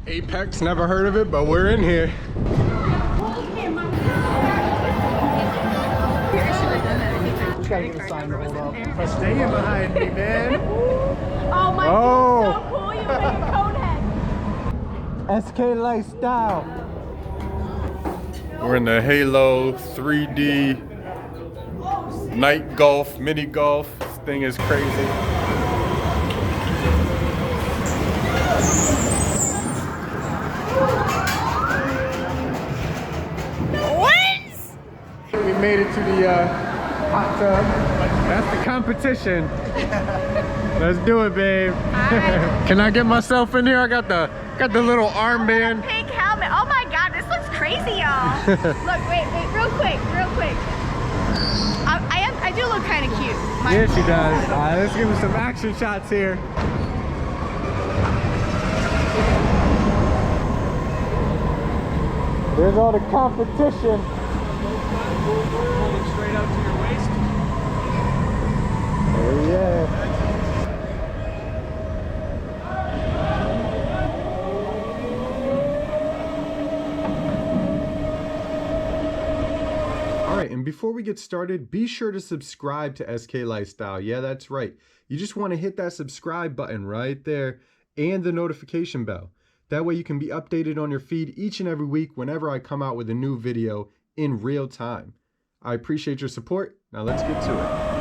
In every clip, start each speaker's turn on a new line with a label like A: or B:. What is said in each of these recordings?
A: Apex, never heard of it, but we're in here.
B: Just gotta get a sign to hold up. Staying behind me, man.
C: Oh my God, so cool, you look like a cone head.
A: SK Lifestyle. We're in the Halo 3D night golf, mini golf. This thing is crazy. We made it to the hot tub. That's the competition. Let's do it, babe. Can I get myself in here? I got the little armband.
C: Pink helmet. Oh my God, this looks crazy, y'all. Look, wait, real quick. I do look kind of cute.
A: Yeah, she does. All right, let's give her some action shots here. There's all the competition.
B: Straight out to your waist.
A: Oh yeah. All right, and before we get started, be sure to subscribe to SK Lifestyle. Yeah, that's right. You just want to hit that subscribe button right there and the notification bell. That way you can be updated on your feed each and every week whenever I come out with a new video in real time. I appreciate your support. Now let's get to it.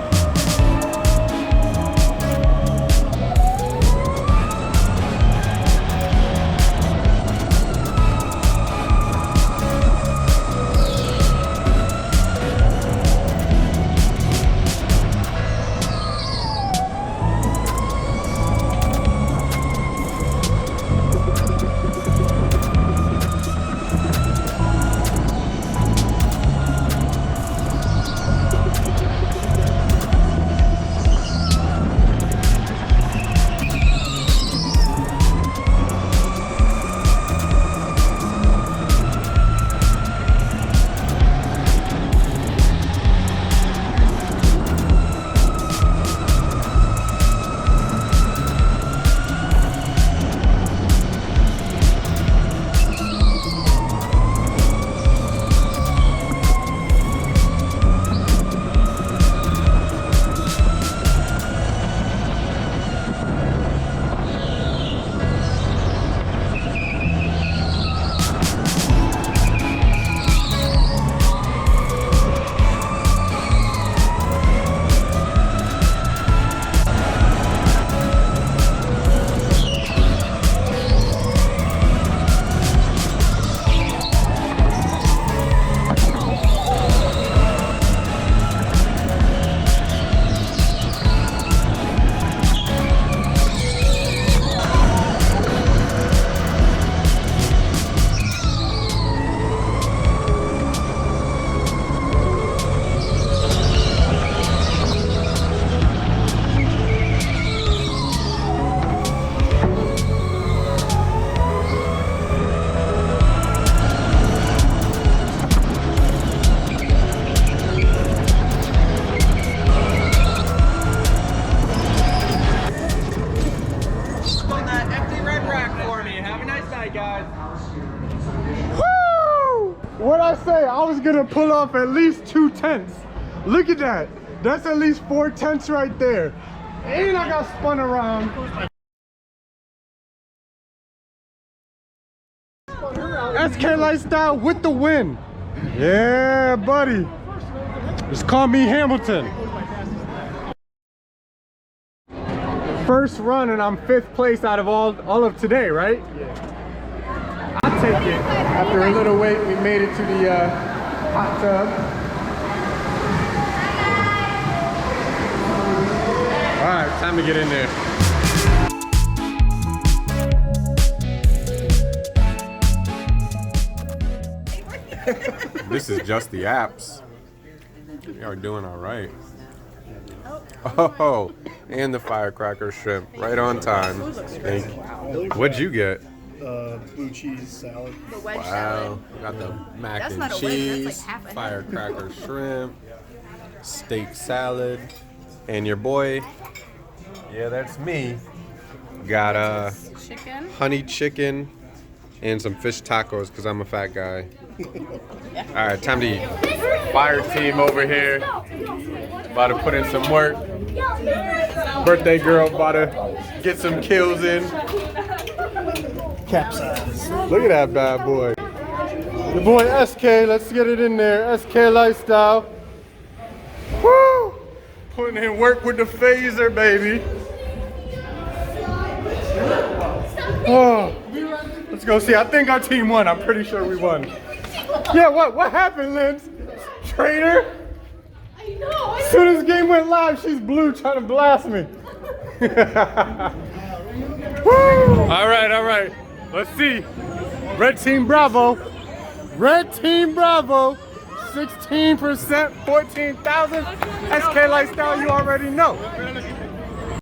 A: What'd I say? I was gonna pull off at least 2 tents. Look at that. That's at least 4 tents right there. And I got spun around. SK Lifestyle with the win. Yeah, buddy. Just call me Hamilton. First run and I'm 5th place out of all of today, right? Yeah. I'll take it. After a little wait, we made it to the hot tub. All right, time to get in there. This is just the apps. We are doing all right. Oh, and the firecracker shrimp, right on time. Thank you. What'd you get?
B: Blue cheese salad.
C: The wedge
A: Wow,
C: salad.
A: we got the mac
C: That's
A: and
C: not a wedge,
A: cheese,
C: that's like half a head.
A: firecracker shrimp, steak salad, and your boy, yeah, that's me, got
C: Chicken.
A: honey chicken and some fish tacos because I'm a fat guy. All right, time to eat. Fire team over here. About to put in some work. Birthday girl about to get some kills in.
B: Capsize.
A: Look at that bad boy. The boy SK, let's get it in there. SK Lifestyle. Woo! Putting in work with the phaser, baby. Oh, let's go see. I think our team won. I'm pretty sure we won. Yeah, what happened, Linz? Traitor?
C: I know.
A: As soon as the game went live, she's blue trying to blast me. Woo! All right. Let's see. Red Team Bravo. Red Team Bravo. 16%, 14,000. SK Lifestyle, you already know.